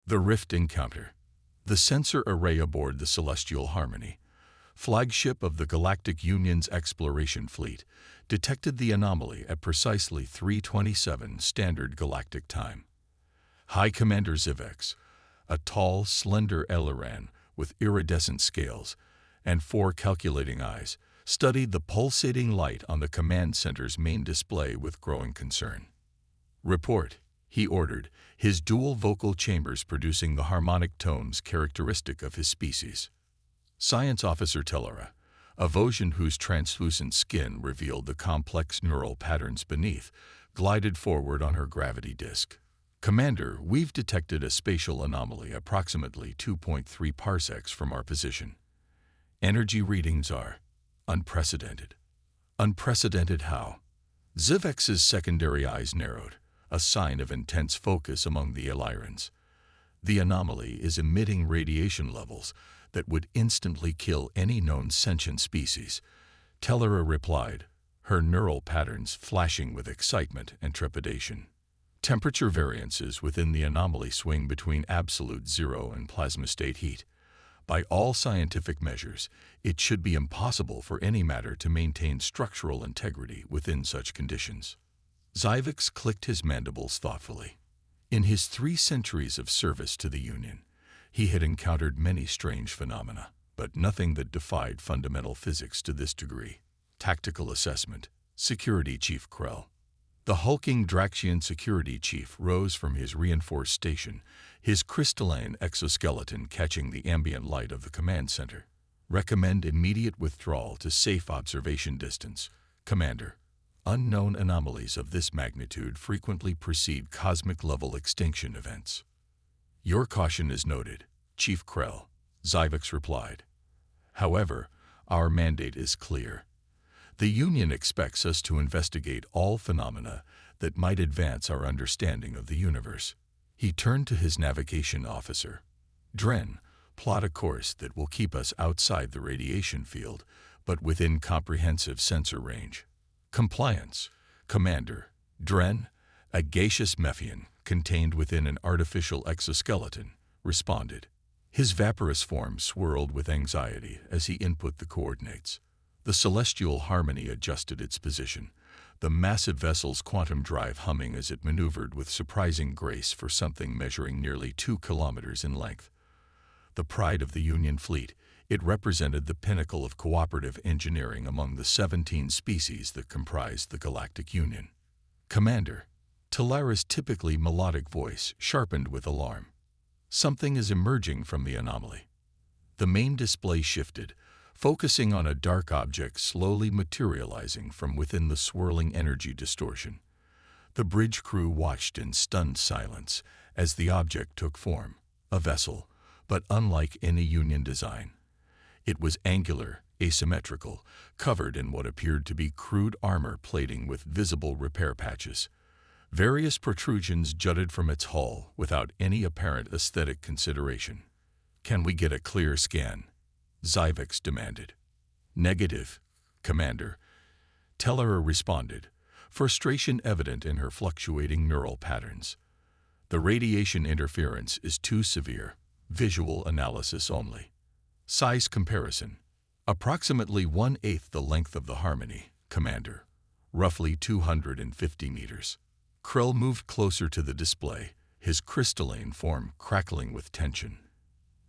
The Rift Encounter. The sensor array aboard the Celestial Harmony, flagship of the Galactic Union's exploration fleet, detected the anomaly at precisely 3:27 Standard Galactic Time. High Commander Zivex, a tall, slender Eleran with iridescent scales and 4 calculating eyes, studied the pulsating light on the command center's main display with growing concern. "Report," he ordered, his dual vocal chambers producing the harmonic tones characteristic of his species. Science Officer Tellera, a Vosgian whose translucent skin revealed the complex neural patterns beneath, glided forward on her gravity disk. "Commander, we've detected a spatial anomaly approximately 2.3 parsecs from our position. Energy readings are unprecedented." "Unprecedented how?" Zivex's secondary eyes narrowed, a sign of intense focus among the Elyrans. "The anomaly is emitting radiation levels that would instantly kill any known sentient species," Tellera replied, her neural patterns flashing with excitement and trepidation. "Temperature variances within the anomaly swing between absolute zero and plasma state heat. By all scientific measures, it should be impossible for any matter to maintain structural integrity within such conditions." Zivex clicked his mandibles thoughtfully. In his 3 centuries of service to the Union, he had encountered many strange phenomena, but nothing that defied fundamental physics to this degree. Tactical assessment. Security Chief Krell. The hulking Draxian security chief rose from his reinforced station, his crystalline exoskeleton catching the ambient light of the command center. "Recommend immediate withdrawal to safe observation distance, Commander. Unknown anomalies of this magnitude frequently precede cosmic-level extinction events." "Your caution is noted, Chief Krell," Zivex replied. "However, our mandate is clear. The Union expects us to investigate all phenomena that might advance our understanding of the universe." He turned to his navigation officer. "Dren, plot a course that will keep us outside the radiation field, but within comprehensive sensor range." "Compliance, Commander." Dren, a gaseous Mephian contained within an artificial exoskeleton, responded. His vaporous form swirled with anxiety as he input the coordinates. The Celestial Harmony adjusted its position, the massive vessel's quantum drive humming as it maneuvered with surprising grace for something measuring nearly 2 kilometers in length. The pride of the Union fleet, it represented the pinnacle of cooperative engineering among the 17 species that comprised the Galactic Union. "Commander," Tellera's typically melodic voice sharpened with alarm. "Something is emerging from the anomaly." The main display shifted, focusing on a dark object slowly materializing from within the swirling energy distortion. The bridge crew watched in stunned silence as the object took form, a vessel, but unlike any Union design. It was angular, asymmetrical, covered in what appeared to be crude armor plating with visible repair patches. Various protrusions jutted from its hull without any apparent aesthetic consideration. "Can we get a clear scan?" Zivex demanded. "Negative, Commander," Tellera responded, frustration evident in her fluctuating neural patterns. "The radiation interference is too severe. Visual analysis only." Size comparison. "Approximately 1/8 the length of the Harmony, Commander. Roughly 250 meters." Krell moved closer to the display, his crystalline form crackling with tension.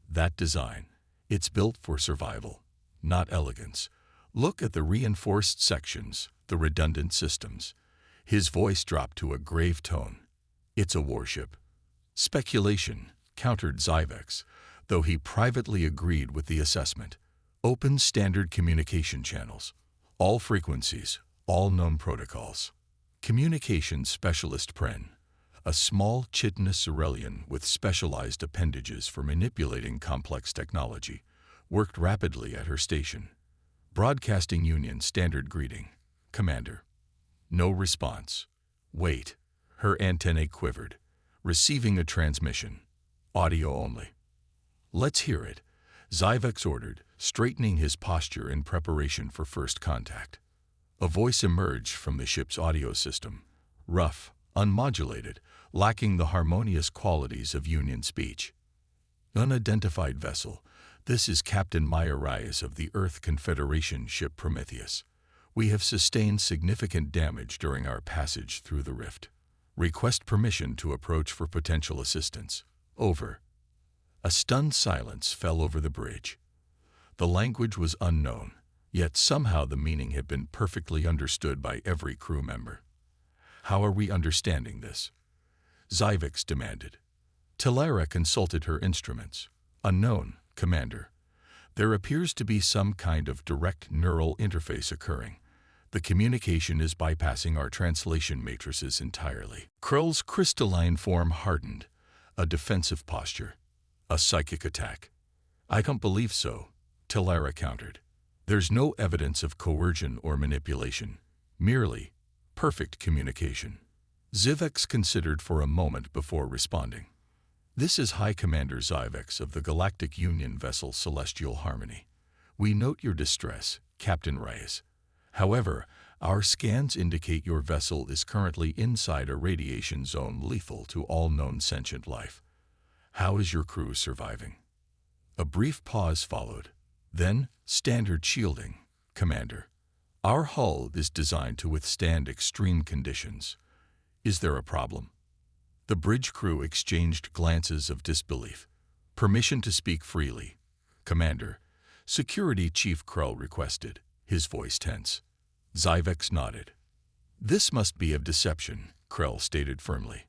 "That design. It's built for survival, not elegance. Look at the reinforced sections, the redundant systems." His voice dropped to a grave tone. "It's a warship." "Speculation," countered Zivex, though he privately agreed with the assessment. "Open standard communication channels. All frequencies, all known protocols." Communications Specialist Pren, a small chitinous Aurelian with specialized appendages for manipulating complex technology, worked rapidly at her station. "Broadcasting Union standard greeting, Commander." No response. "Wait." Her antennae quivered. "Receiving a transmission. Audio only." "Let's hear it," Zivex ordered, straightening his posture in preparation for first contact. A voice emerged from the ship's audio system, rough, unmodulated, lacking the harmonious qualities of Union speech. Unidentified vessel. This is Captain Maya Reyes of the Earth Confederation ship Prometheus. We have sustained significant damage during our passage through the rift. Request permission to approach for potential assistance. Over. A stunned silence fell over the bridge. The language was unknown, yet somehow the meaning had been perfectly understood by every crew member. How are we understanding this? Zyvex demanded. Talara consulted her instruments. Unknown, Commander. There appears to be some kind of direct neural interface occurring. The communication is bypassing our translation matrices entirely. Krell's crystalline form hardened. A defensive posture. A psychic attack. I don't believe so, Talara countered. There's no evidence of coercion or manipulation. Merely perfect communication. Zyvex considered for a moment before responding. This is High Commander Zyvex of the Galactic Union vessel Celestial Harmony. We note your distress, Captain Reyes. However, our scans indicate your vessel is currently inside a radiation zone lethal to all known sentient life. How is your crew surviving? A brief pause followed. Then, standard shielding, Commander. Our hull is designed to withstand extreme conditions. Is there a problem? The bridge crew exchanged glances of disbelief. Permission to speak freely, Commander. Security Chief Krell requested, his voice tense. Zyvex nodded. This must be of deception, Krell stated firmly.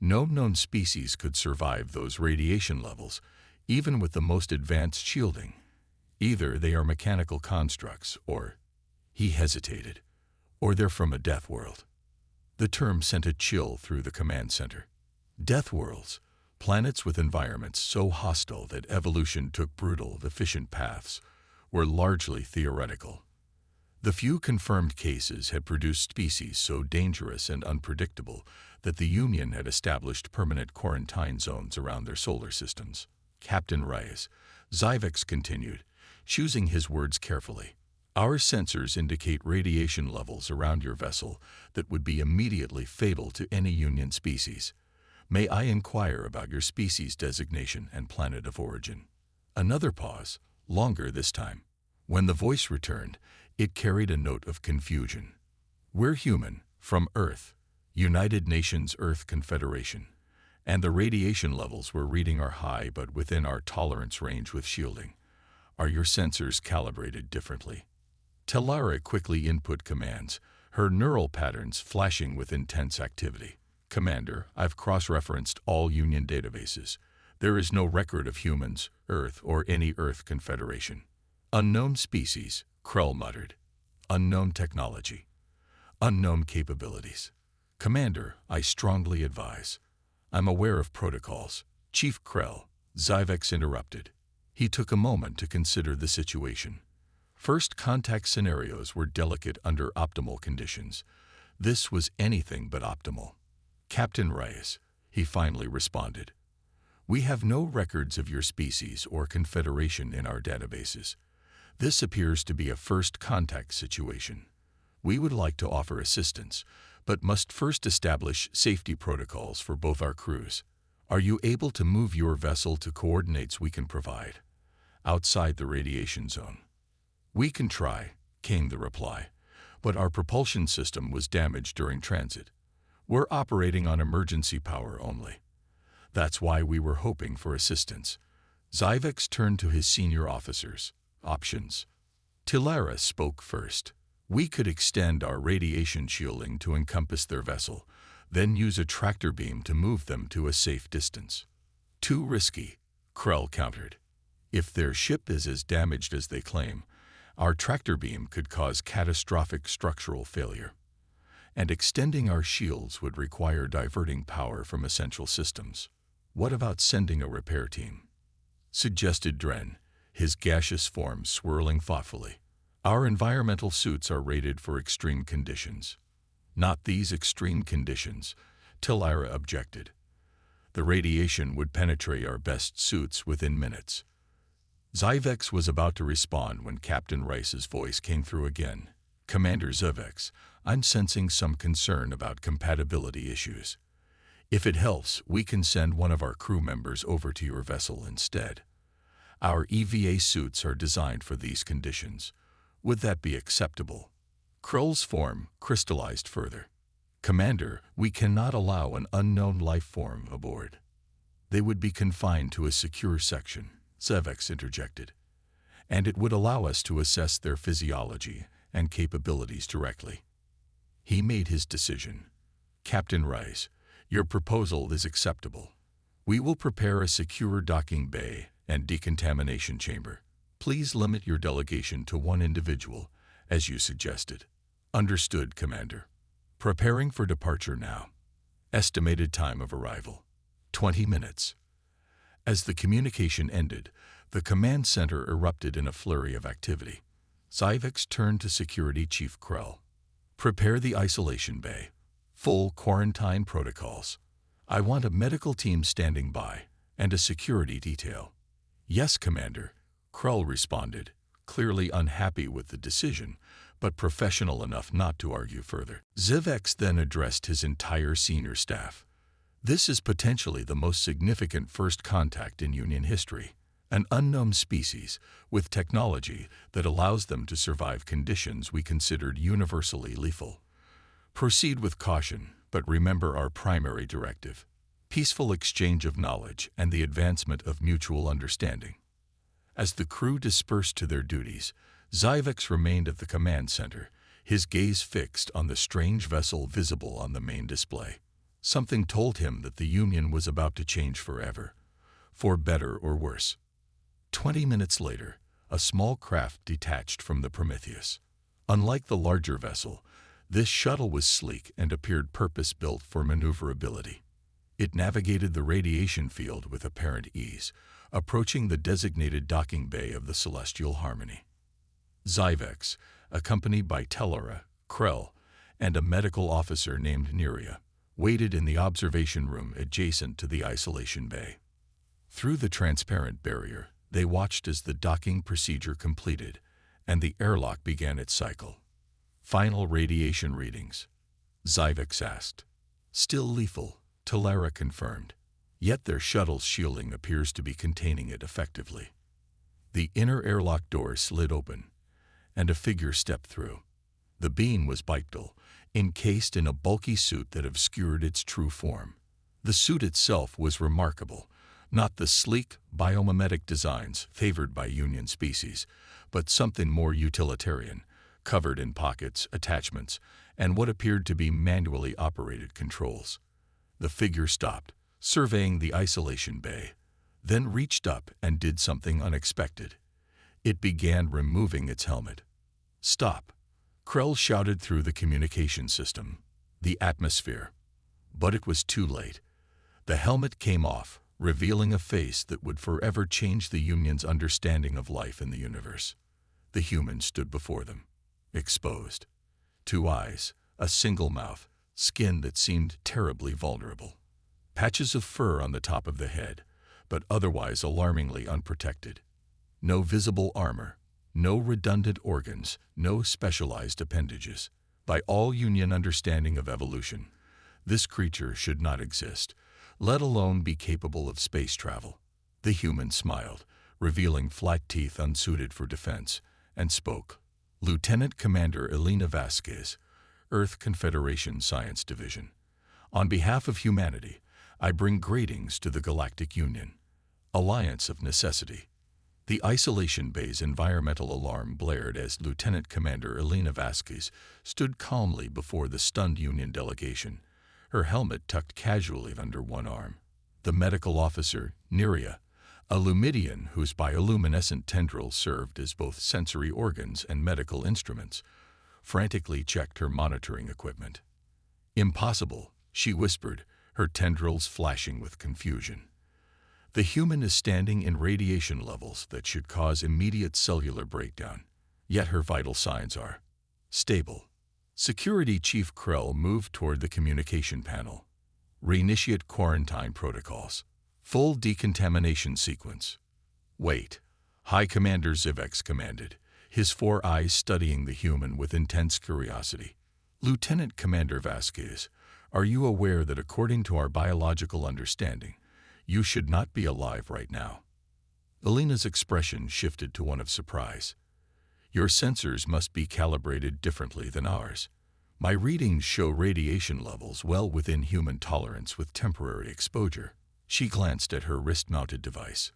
No known species could survive those radiation levels, even with the most advanced shielding. Either they are mechanical constructs, or, he hesitated, or they're from a death world. The term sent a chill through the command center. Death worlds, planets with environments so hostile that evolution took brutal, efficient paths, were largely theoretical. The few confirmed cases had produced species so dangerous and unpredictable that the Union had established permanent quarantine zones around their solar systems. Captain Reyes, Zyvex continued, choosing his words carefully. Our sensors indicate radiation levels around your vessel that would be immediately fatal to any Union species. May I inquire about your species designation and planet of origin? Another pause, longer this time. When the voice returned, it carried a note of confusion. We're human, from Earth, United Nations Earth Confederation, and the radiation levels we're reading are high but within our tolerance range with shielding. Are your sensors calibrated differently? Talara quickly input commands, her neural patterns flashing with intense activity. Commander, I've cross-referenced all Union databases. There is no record of humans, Earth, or any Earth Confederation. Unknown species, Krell muttered. Unknown technology. Unknown capabilities. Commander, I strongly advise. I'm aware of protocols. Chief Krell, Zyvex interrupted. He took a moment to consider the situation. First contact scenarios were delicate under optimal conditions. This was anything but optimal. Captain Reyes, he finally responded. We have no records of your species or confederation in our databases. This appears to be a first contact situation. We would like to offer assistance, but must first establish safety protocols for both our crews. Are you able to move your vessel to coordinates we can provide, outside the radiation zone? We can try, came the reply, but our propulsion system was damaged during transit. We're operating on emergency power only. That's why we were hoping for assistance. Zyvex turned to his senior officers. Options. Talara spoke first. We could extend our radiation shielding to encompass their vessel, then use a tractor beam to move them to a safe distance. Too risky, Krell countered. If their ship is as damaged as they claim, our tractor beam could cause catastrophic structural failure. And extending our shields would require diverting power from essential systems. What about sending a repair team? Suggested Dren, his gaseous form swirling thoughtfully. Our environmental suits are rated for extreme conditions. Not these extreme conditions, Talara objected. The radiation would penetrate our best suits within minutes. Zyvex was about to respond when Captain Rice's voice came through again. Commander Zvex, I'm sensing some concern about compatibility issues. If it helps, we can send one of our crew members over to your vessel instead. Our EVA suits are designed for these conditions. Would that be acceptable? Krull's form crystallized further. Commander, we cannot allow an unknown life form aboard. They would be confined to a secure section, Zvex interjected, and it would allow us to assess their physiology and capabilities directly. He made his decision. Captain Rice, your proposal is acceptable. We will prepare a secure docking bay and decontamination chamber. Please limit your delegation to one individual, as you suggested. Understood, Commander. Preparing for departure now. Estimated time of arrival: 20 minutes. As the communication ended, the command center erupted in a flurry of activity. Zvex turned to Security Chief Krull. Prepare the isolation bay. Full quarantine protocols. I want a medical team standing by and a security detail. Yes, Commander, Krull responded, clearly unhappy with the decision, but professional enough not to argue further. Zvex then addressed his entire senior staff. This is potentially the most significant first contact in Union history. An unknown species with technology that allows them to survive conditions we considered universally lethal. Proceed with caution, but remember our primary directive: peaceful exchange of knowledge and the advancement of mutual understanding. As the crew dispersed to their duties, Zvex remained at the command center, his gaze fixed on the strange vessel visible on the main display. Something told him that the Union was about to change forever, for better or worse. 20 minutes later, a small craft detached from the Prometheus. Unlike the larger vessel, this shuttle was sleek and appeared purpose-built for maneuverability. It navigated the radiation field with apparent ease, approaching the designated docking bay of the Celestial Harmony. Zvex, accompanied by Tellura, Krull, and a medical officer named Neria, waited in the observation room adjacent to the isolation bay. Through the transparent barrier, they watched as the docking procedure completed and the airlock began its cycle. Final radiation readings, Zvex asked. Still lethal, Tellura confirmed. Yet their shuttle's shielding appears to be containing it effectively. The inner airlock door slid open, and a figure stepped through. The being was bipedal, encased in a bulky suit that obscured its true form. The suit itself was remarkable, not the sleek, biomimetic designs favored by Union species, but something more utilitarian, covered in pockets, attachments, and what appeared to be manually operated controls. The figure stopped, surveying the isolation bay, then reached up and did something unexpected. It began removing its helmet. Stop! Krull shouted through the communication system. The atmosphere. But it was too late. The helmet came off, revealing a face that would forever change the Union's understanding of life in the universe. The human stood before them, exposed. 2 eyes, a single mouth, skin that seemed terribly vulnerable. Patches of fur on the top of the head, but otherwise alarmingly unprotected. No visible armor, no redundant organs, no specialized appendages. By all Union understanding of evolution, this creature should not exist, let alone be capable of space travel. The human smiled, revealing flat teeth unsuited for defense, and spoke. Lieutenant Commander Elena Vasquez, Earth Confederation Science Division. On behalf of humanity, I bring greetings to the Galactic Union. Alliance of necessity. The isolation bay's environmental alarm blared as Lieutenant Commander Elena Vasquez stood calmly before the stunned Union delegation, her helmet tucked casually under one arm. The medical officer, Neria, a Lumidian whose bioluminescent tendrils served as both sensory organs and medical instruments, frantically checked her monitoring equipment. Impossible, she whispered, her tendrils flashing with confusion. The human is standing in radiation levels that should cause immediate cellular breakdown, yet her vital signs are stable. Security Chief Krull moved toward the communication panel. Reinitiate quarantine protocols. Full decontamination sequence. Wait, High Commander Zvex commanded, his four eyes studying the human with intense curiosity. Lieutenant Commander Vasquez, are you aware that according to our biological understanding, you should not be alive right now? Elena's expression shifted to one of surprise. Your sensors must be calibrated differently than ours. My readings show radiation levels well within human tolerance with temporary exposure. She glanced at her wrist-mounted device.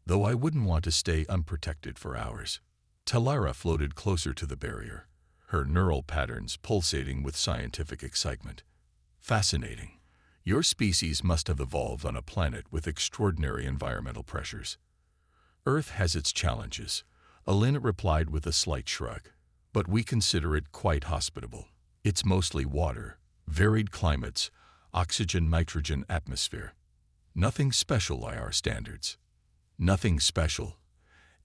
Though I wouldn't want to stay unprotected for hours. Talara floated closer to the barrier, her neural patterns pulsating with scientific excitement. Fascinating. Your species must have evolved on a planet with extraordinary environmental pressures. Earth has its challenges, Elena replied with a slight shrug, but we consider it quite hospitable. It's mostly water, varied climates, oxygen, nitrogen, atmosphere. Nothing special by our standards. Nothing special,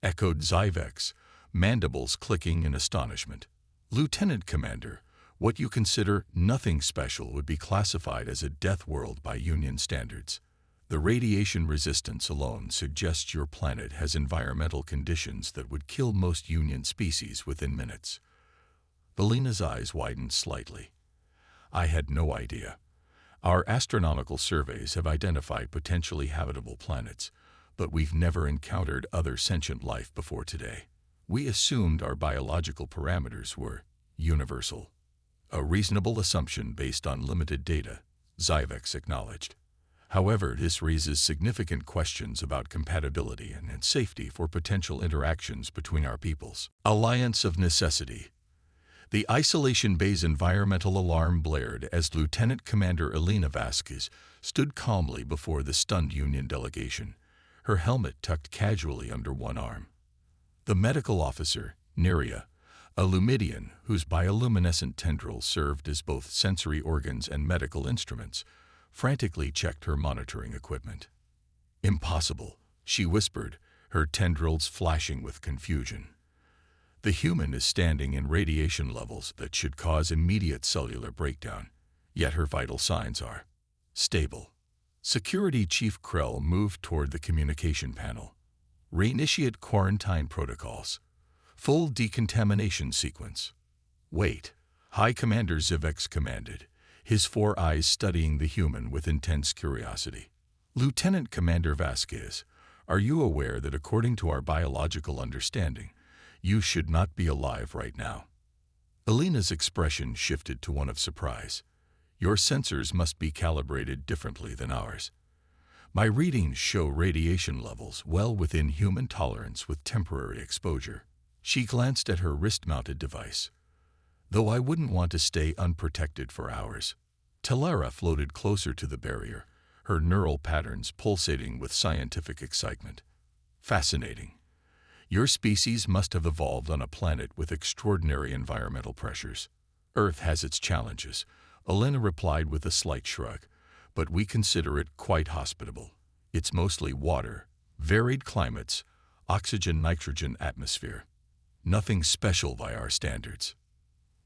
echoed Zyvex, mandibles clicking in astonishment. Lieutenant Commander, what you consider nothing special would be classified as a death world by Union standards. The radiation resistance alone suggests your planet has environmental conditions that would kill most Union species within minutes. Belena's eyes widened slightly. I had no idea. Our astronomical surveys have identified potentially habitable planets, but we've never encountered other sentient life before today. We assumed our biological parameters were universal. A reasonable assumption based on limited data, Zyvex acknowledged. However, this raises significant questions about compatibility and safety for potential interactions between our peoples. Alliance of necessity. The isolation bay's environmental alarm blared as Lieutenant Commander Elena Vasquez stood calmly before the stunned Union delegation, her helmet tucked casually under one arm. The medical officer, Neria, a Lumidian whose bioluminescent tendrils served as both sensory organs and medical instruments, frantically checked her monitoring equipment. Impossible, she whispered, her tendrils flashing with confusion. The human is standing in radiation levels that should cause immediate cellular breakdown, yet her vital signs are stable. Security Chief Krell moved toward the communication panel. Reinitiate quarantine protocols. Full decontamination sequence. Wait, High Commander Zyvex commanded, his four eyes studying the human with intense curiosity. Lieutenant Commander Vasquez, are you aware that according to our biological understanding, you should not be alive right now? Elena's expression shifted to one of surprise. Your sensors must be calibrated differently than ours. My readings show radiation levels well within human tolerance with temporary exposure. She glanced at her wrist-mounted device. Though I wouldn't want to stay unprotected for hours. Talara floated closer to the barrier, her neural patterns pulsating with scientific excitement. Fascinating. Your species must have evolved on a planet with extraordinary environmental pressures. Earth has its challenges, Elena replied with a slight shrug, but we consider it quite hospitable. It's mostly water, varied climates, oxygen, nitrogen, atmosphere. Nothing special by our standards.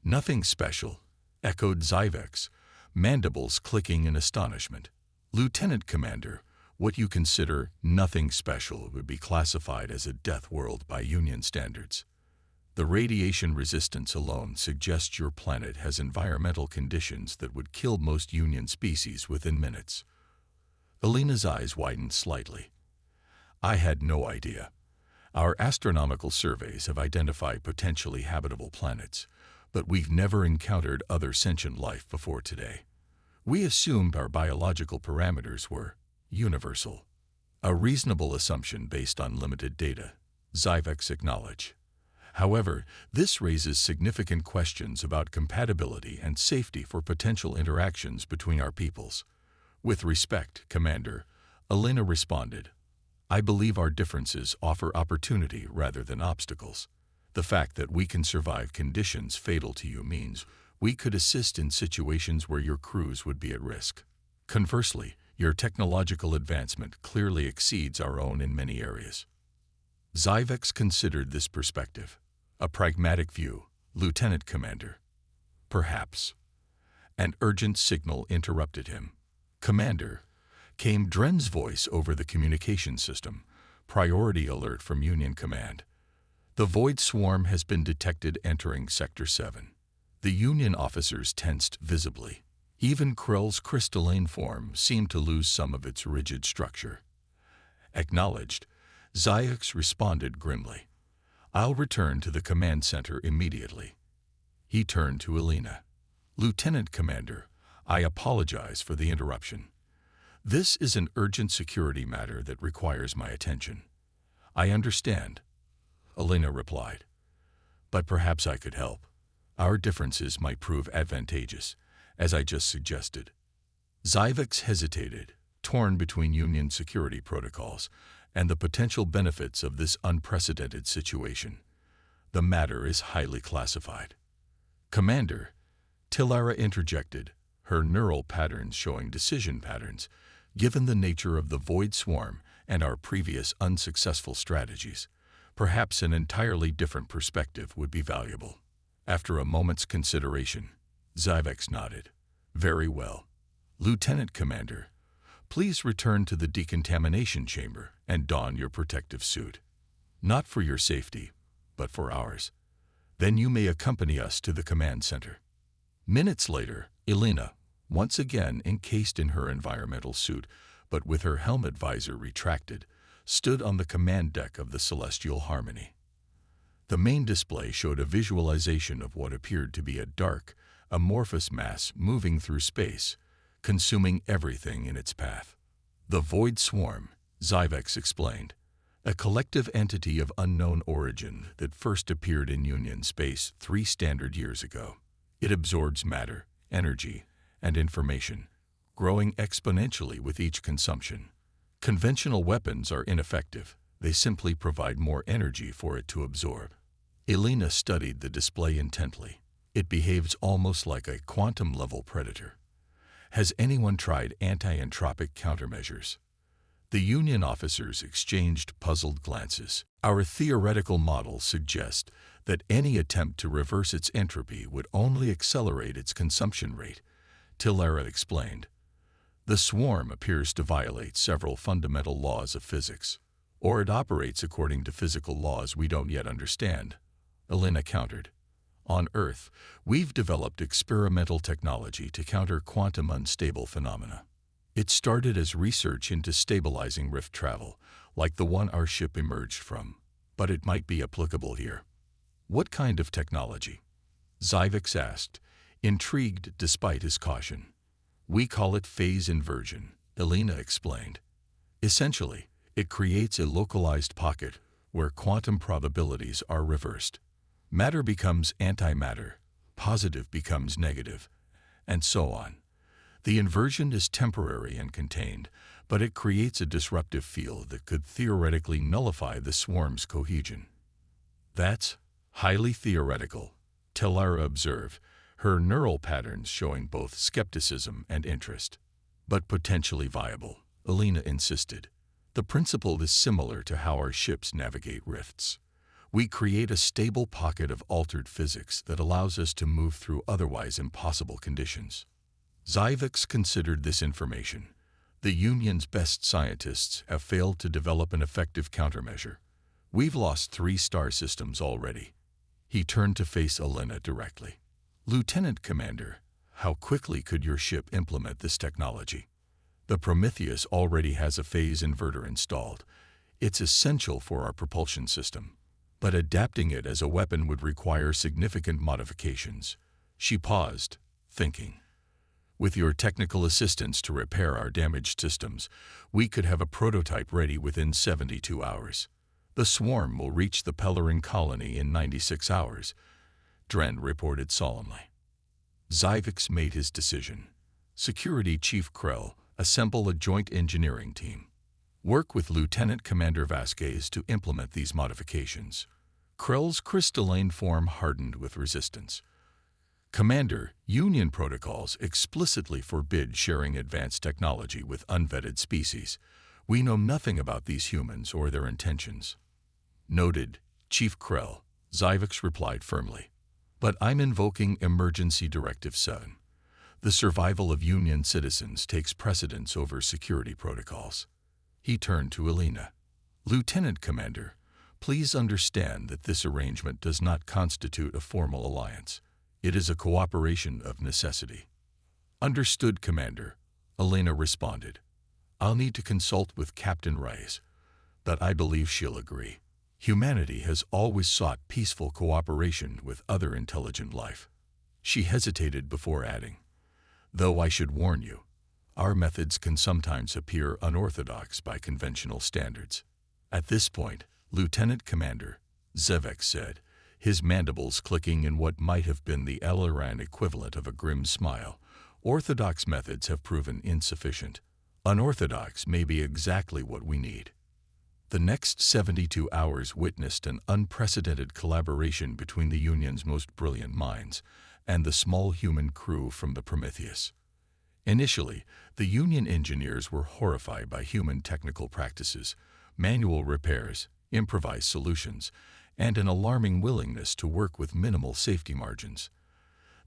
Nothing special, echoed Zyvex, mandibles clicking in astonishment. Lieutenant Commander, what you consider nothing special would be classified as a death world by Union standards. The radiation resistance alone suggests your planet has environmental conditions that would kill most Union species within minutes. Elena's eyes widened slightly. I had no idea. Our astronomical surveys have identified potentially habitable planets, but we've never encountered other sentient life before today. We assumed our biological parameters were universal. A reasonable assumption based on limited data, Zyvex acknowledged. However, this raises significant questions about compatibility and safety for potential interactions between our peoples. With respect, Commander, Elena responded, I believe our differences offer opportunity rather than obstacles. The fact that we can survive conditions fatal to you means we could assist in situations where your crews would be at risk. Conversely, your technological advancement clearly exceeds our own in many areas. Zyvex considered this perspective. A pragmatic view, Lieutenant Commander. Perhaps. An urgent signal interrupted him. Commander, came Dren's voice over the communication system. Priority alert from Union Command. The Void Swarm has been detected entering Sector 7. The Union officers tensed visibly. Even Krell's crystalline form seemed to lose some of its rigid structure. Acknowledged, Zyx responded grimly. I'll return to the command center immediately. He turned to Elena. Lieutenant Commander, I apologize for the interruption. This is an urgent security matter that requires my attention. I understand, Elena replied. But perhaps I could help. Our differences might prove advantageous, as I just suggested. Zyx hesitated, torn between Union security protocols and the potential benefits of this unprecedented situation. The matter is highly classified. Commander, Tilara interjected, her neural patterns showing decision patterns, given the nature of the Void Swarm and our previous unsuccessful strategies. Perhaps an entirely different perspective would be valuable. After a moment's consideration, Zyx nodded. Very well. Lieutenant Commander, please return to the decontamination chamber and don your protective suit. Not for your safety, but for ours. Then you may accompany us to the command center. Minutes later, Elena, once again encased in her environmental suit, but with her helmet visor retracted, stood on the command deck of the Celestial Harmony. The main display showed a visualization of what appeared to be a dark, amorphous mass moving through space, consuming everything in its path. The Void Swarm, Zyx explained, a collective entity of unknown origin that first appeared in Union space 3 standard years ago. It absorbs matter, energy, and information, growing exponentially with each consumption. Conventional weapons are ineffective. They simply provide more energy for it to absorb. Elena studied the display intently. It behaves almost like a quantum-level predator. Has anyone tried anti-entropic countermeasures? The Union officers exchanged puzzled glances. Our theoretical models suggest that any attempt to reverse its entropy would only accelerate its consumption rate, Tilara explained. The swarm appears to violate several fundamental laws of physics, or it operates according to physical laws we don't yet understand, Elena countered. On Earth, we've developed experimental technology to counter quantum unstable phenomena. It started as research into stabilizing rift travel, like the one our ship emerged from, but it might be applicable here. What kind of technology? Zyx asked, intrigued despite his caution. We call it phase inversion, Elena explained. Essentially, it creates a localized pocket where quantum probabilities are reversed. Matter becomes antimatter, positive becomes negative, and so on. The inversion is temporary and contained, but it creates a disruptive field that could theoretically nullify the swarm's cohesion. That's highly theoretical, Tilara observed, her neural patterns showing both skepticism and interest. But potentially viable, Elena insisted. The principle is similar to how our ships navigate rifts. We create a stable pocket of altered physics that allows us to move through otherwise impossible conditions. Zyx considered this information. The Union's best scientists have failed to develop an effective countermeasure. We've lost 3 star systems already. He turned to face Elena directly. Lieutenant Commander, how quickly could your ship implement this technology? The Prometheus already has a phase inverter installed. It's essential for our propulsion system. But adapting it as a weapon would require significant modifications. She paused, thinking. With your technical assistance to repair our damaged systems, we could have a prototype ready within 72 hours. The swarm will reach the Pellerin colony in 96 hours, Dren reported solemnly. Zyx made his decision. Security Chief Krell, assemble a joint engineering team. Work with Lieutenant Commander Vasquez to implement these modifications. Krell's crystalline form hardened with resistance. Commander, Union protocols explicitly forbid sharing advanced technology with unvetted species. We know nothing about these humans or their intentions. Noted, Chief Krell, Zyx replied firmly. But I'm invoking Emergency Directive 7. The survival of Union citizens takes precedence over security protocols. He turned to Elena. Lieutenant Commander, Please understand that this arrangement does not constitute a formal alliance. It is a cooperation of necessity." "Understood, Commander," Elena responded. "I'll need to consult with Captain Rice, but I believe she'll agree. Humanity has always sought peaceful cooperation with other intelligent life." She hesitated before adding, "Though I should warn you, our methods can sometimes appear unorthodox by conventional standards." At this point, Lieutenant Commander Zevek said, his mandibles clicking in what might have been the Eleran equivalent of a grim smile, "Orthodox methods have proven insufficient. Unorthodox may be exactly what we need." The next 72 hours witnessed an unprecedented collaboration between the Union's most brilliant minds and the small human crew from the Prometheus. Initially, the Union engineers were horrified by human technical practices, manual repairs, improvised solutions, and an alarming willingness to work with minimal safety margins.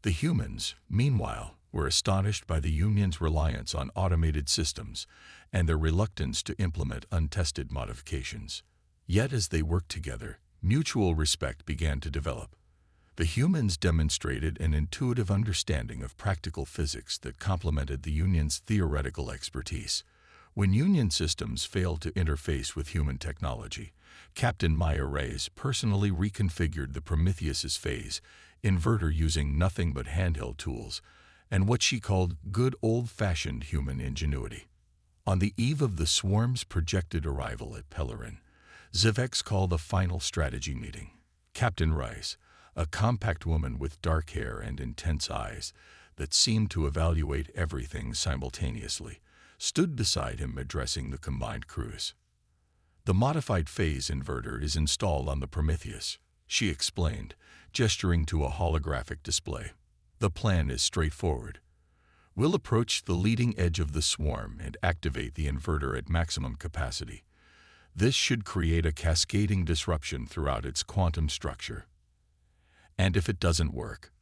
The humans, meanwhile, were astonished by the Union's reliance on automated systems and their reluctance to implement untested modifications. Yet as they worked together, mutual respect began to develop. The humans demonstrated an intuitive understanding of practical physics that complemented the Union's theoretical expertise. When Union systems failed to interface with human technology, Captain Maya Reyes personally reconfigured the Prometheus's phase inverter using nothing but handheld tools and what she called good old-fashioned human ingenuity. On the eve of the swarm's projected arrival at Pellerin, Zevek's called a final strategy meeting. Captain Rice, a compact woman with dark hair and intense eyes that seemed to evaluate everything simultaneously, stood beside him addressing the combined crews. "The modified phase inverter is installed on the Prometheus," she explained, gesturing to a holographic display. "The plan is straightforward. We'll approach the leading edge of the swarm and activate the inverter at maximum capacity. This should create a cascading disruption throughout its quantum structure." "And if it doesn't work?"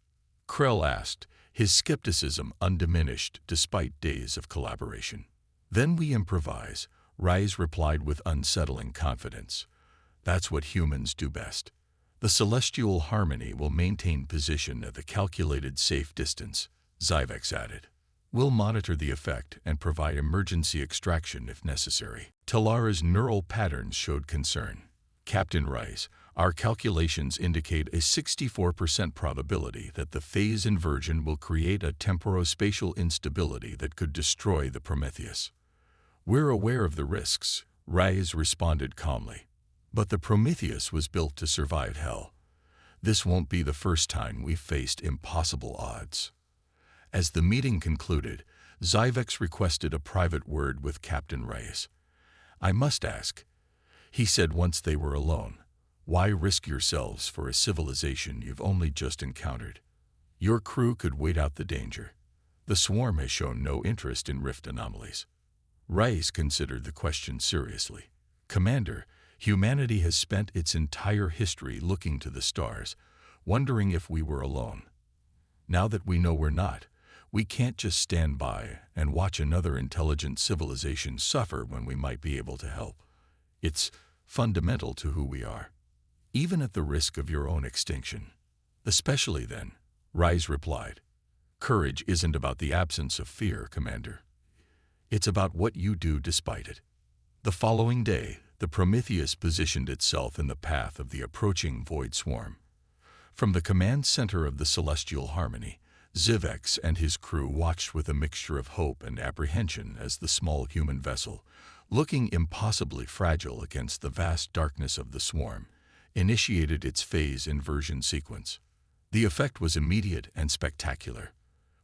Krell asked, his skepticism undiminished despite days of collaboration. "Then we improvise," Rise replied with unsettling confidence. "That's what humans do best. The celestial harmony will maintain position at the calculated safe distance," Zyvex added. "We'll monitor the effect and provide emergency extraction if necessary." Talara's neural patterns showed concern. "Captain Rice, our calculations indicate a 64% probability that the phase inversion will create a temporospatial instability that could destroy the Prometheus." "We're aware of the risks," Rise responded calmly. "But the Prometheus was built to survive hell. This won't be the first time we've faced impossible odds." As the meeting concluded, Zyvex requested a private word with Captain Rice. "I must ask," he said once they were alone, "why risk yourselves for a civilization you've only just encountered? Your crew could wait out the danger. The swarm has shown no interest in rift anomalies." Rice considered the question seriously. "Commander, humanity has spent its entire history looking to the stars, wondering if we were alone. Now that we know we're not, we can't just stand by and watch another intelligent civilization suffer when we might be able to help. It's fundamental to who we are, even at the risk of your own extinction." "Especially then," Rise replied. "Courage isn't about the absence of fear, Commander. It's about what you do despite it." The following day, the Prometheus positioned itself in the path of the approaching void swarm. From the command center of the Celestial Harmony, Zivex and his crew watched with a mixture of hope and apprehension as the small human vessel, looking impossibly fragile against the vast darkness of the swarm, initiated its phase inversion sequence. The effect was immediate and spectacular.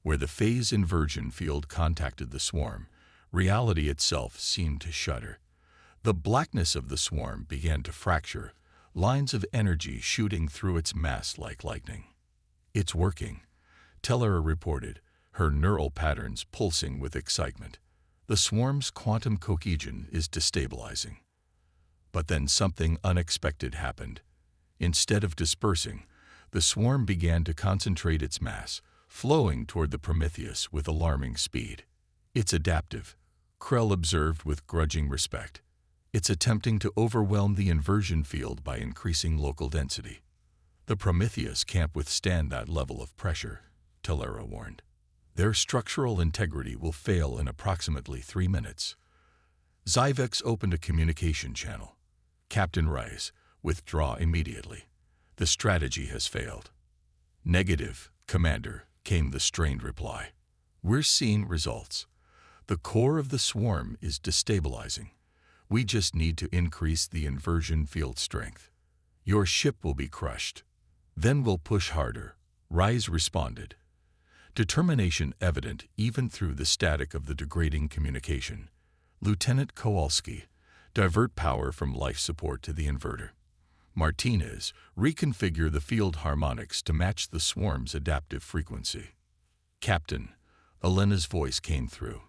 Where the phase inversion field contacted the swarm, reality itself seemed to shudder. The blackness of the swarm began to fracture, lines of energy shooting through its mass like lightning. "It's working," Teller reported, her neural patterns pulsing with excitement. "The swarm's quantum cohesion is destabilizing." But then something unexpected happened. Instead of dispersing, the swarm began to concentrate its mass, flowing toward the Prometheus with alarming speed. "It's adaptive," Krell observed with grudging respect. It's attempting to overwhelm the inversion field by increasing local density. The Prometheus can't withstand that level of pressure, Tellera warned. Their structural integrity will fail in approximately 3 minutes. Zyvex opened a communication channel. Captain Rice, withdraw immediately. The strategy has failed. Negative, Commander, came the strained reply. We're seeing results. The core of the swarm is destabilizing. We just need to increase the inversion field strength. Your ship will be crushed. Then we'll push harder, Rice responded. Determination evident even through the static of the degrading communication. Lieutenant Kowalski, divert power from life support to the inverter. Martinez, reconfigure the field harmonics to match the swarm's adaptive frequency. Captain, Elena's voice came through.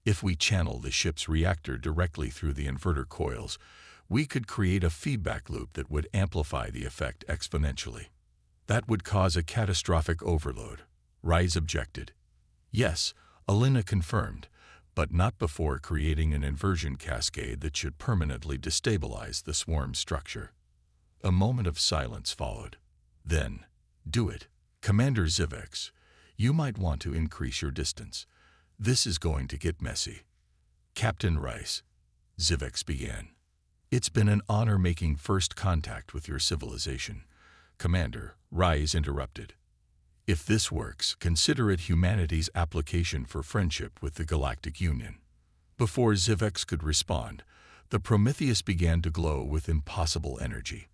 If we channel the ship's reactor directly through the inverter coils, we could create a feedback loop that would amplify the effect exponentially. That would cause a catastrophic overload, Rice objected. Yes, Elena confirmed, but not before creating an inversion cascade that should permanently destabilize the swarm structure. A moment of silence followed. Then, do it. Commander Zyvex, you might want to increase your distance. This is going to get messy. Captain Rice, Zyvex began. It's been an honor making first contact with your civilization. Commander, Rice interrupted. If this works, consider it humanity's application for friendship with the Galactic Union. Before Zyvex could respond, the Prometheus began to glow with impossible energy.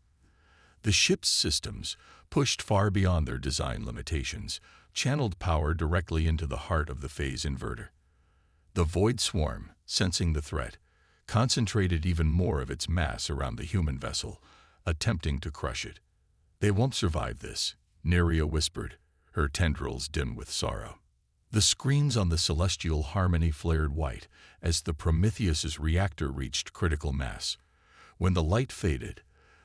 The ship's systems, pushed far beyond their design limitations, channeled power directly into the heart of the phase inverter. The void swarm, sensing the threat, concentrated even more of its mass around the human vessel, attempting to crush it. They won't survive this, Neria whispered, her tendrils dim with sorrow. The screens on the celestial harmony flared white as the Prometheus's reactor reached critical mass. When the light faded,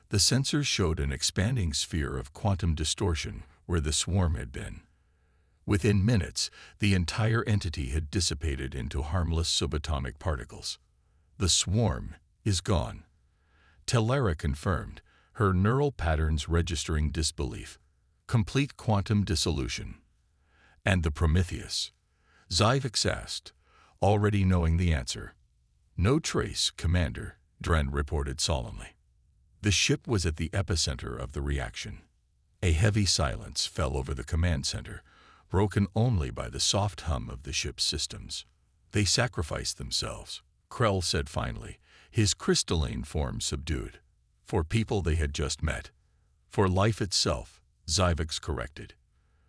the sensors showed an expanding sphere of quantum distortion where the swarm had been. Within minutes, the entire entity had dissipated into harmless subatomic particles. The swarm is gone. Tellera confirmed, her neural patterns registering disbelief. Complete quantum dissolution. And the Prometheus? Zyvex asked, already knowing the answer. No trace, Commander, Dren reported solemnly. The ship was at the epicenter of the reaction. A heavy silence fell over the command center, broken only by the soft hum of the ship's systems. They sacrificed themselves, Krell said finally, his crystalline form subdued. For people they had just met. For life itself, Zyvex corrected.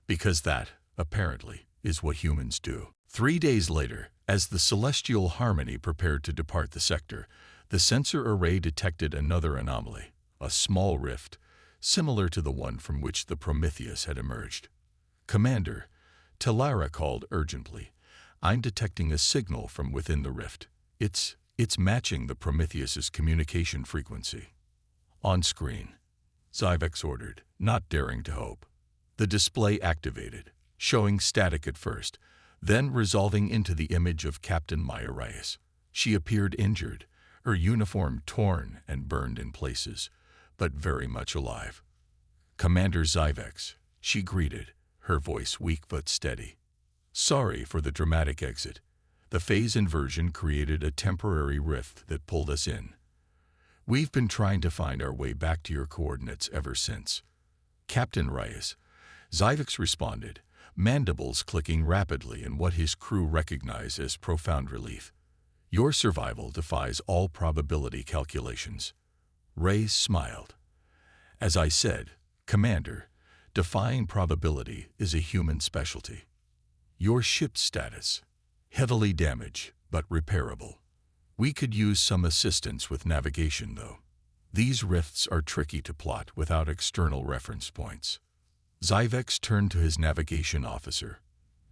Because that, apparently, is what humans do. 3 days later, as the celestial harmony prepared to depart the sector, the sensor array detected another anomaly, a small rift, similar to the one from which the Prometheus had emerged. Commander, Tellera called urgently. I'm detecting a signal from within the rift. It's matching the Prometheus's communication frequency. On screen, Zyvex ordered, not daring to hope. The display activated, showing static at first, then resolving into the image of Captain Maya Reyes. She appeared injured, her uniform torn and burned in places, but very much alive. Commander Zyvex, she greeted, her voice weak but steady. Sorry for the dramatic exit. The phase inversion created a temporary rift that pulled us in. We've been trying to find our way back to your coordinates ever since. Captain Reyes, Zyvex responded, mandibles clicking rapidly in what his crew recognized as profound relief. Your survival defies all probability calculations. Reyes smiled. As I said, Commander, defying probability is a human specialty. Your ship's status, heavily damaged but repairable. We could use some assistance with navigation, though. These rifts are tricky to plot without external reference points. Zyvex turned to his navigation officer.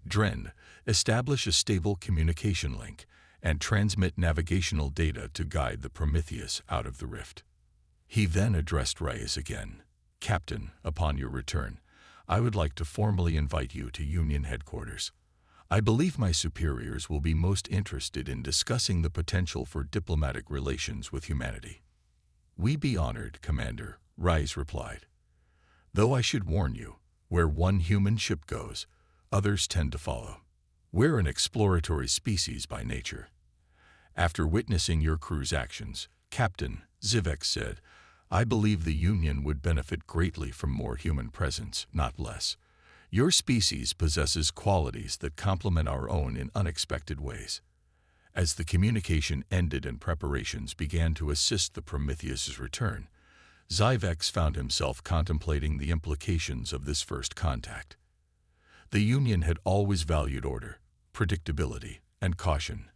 Dren, establish a stable communication link and transmit navigational data to guide the Prometheus out of the rift. He then addressed Reyes again. Captain, upon your return, I would like to formally invite you to Union headquarters. I believe my superiors will be most interested in discussing the potential for diplomatic relations with humanity. We be honored, Commander, Rise replied. Though I should warn you, where one human ship goes, others tend to follow. We're an exploratory species by nature. After witnessing your crew's actions, Captain Zivek said, I believe the Union would benefit greatly from more human presence, not less. Your species possesses qualities that complement our own in unexpected ways. As the communication ended and preparations began to assist the Prometheus's return, Zyvex found himself contemplating the implications of this first contact. The Union had always valued order, predictability, and caution,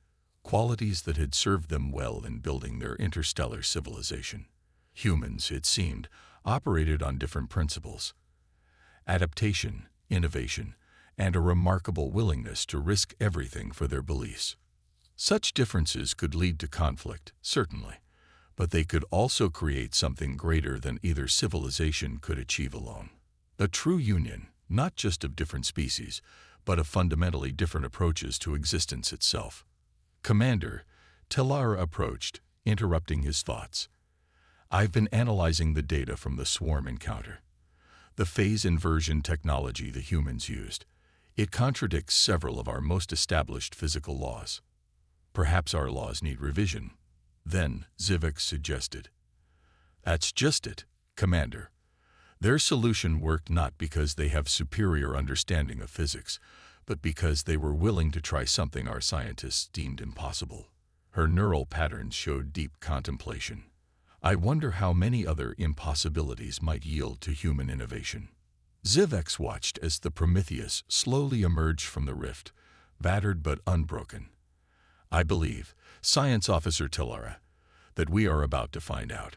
qualities that had served them well in building their interstellar civilization. Humans, it seemed, operated on different principles: adaptation, innovation, and a remarkable willingness to risk everything for their beliefs. Such differences could lead to conflict, certainly, but they could also create something greater than either civilization could achieve alone. A true union, not just of different species, but of fundamentally different approaches to existence itself. Commander, Telara approached, interrupting his thoughts. I've been analyzing the data from the swarm encounter. The phase inversion technology the humans used. It contradicts several of our most established physical laws. Perhaps our laws need revision. Then, Zivek suggested. That's just it, Commander. Their solution worked not because they have superior understanding of physics, but because they were willing to try something our scientists deemed impossible. Her neural patterns showed deep contemplation. I wonder how many other impossibilities might yield to human innovation. Zivek watched as the Prometheus slowly emerged from the rift, battered but unbroken. I believe, Science Officer Telara, that we are about to find out.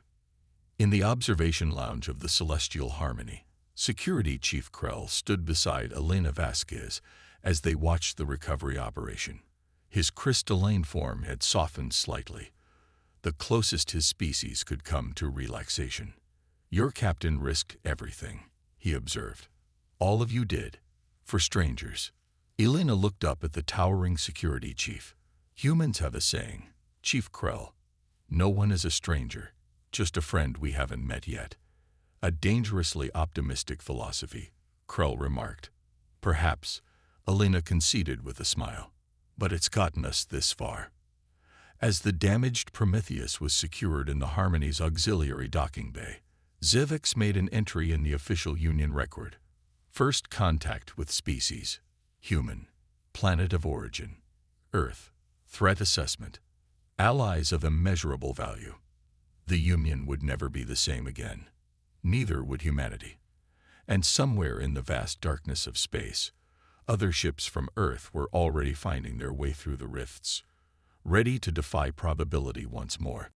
In the observation lounge of the Celestial Harmony, Security Chief Krell stood beside Elena Vasquez as they watched the recovery operation. His crystalline form had softened slightly, the closest his species could come to relaxation. Your captain risked everything, he observed. All of you did, for strangers. Elena looked up at the towering security chief. Humans have a saying, Chief Krell, no one is a stranger, just a friend we haven't met yet. A dangerously optimistic philosophy, Krell remarked. Perhaps, Elena conceded with a smile, but it's gotten us this far. As the damaged Prometheus was secured in the Harmony's auxiliary docking bay, Zivek made an entry in the official Union record. First contact with species, human, planet of origin, Earth, threat assessment, allies of immeasurable value. The Union would never be the same again. Neither would humanity. And somewhere in the vast darkness of space, other ships from Earth were already finding their way through the rifts, ready to defy probability once more.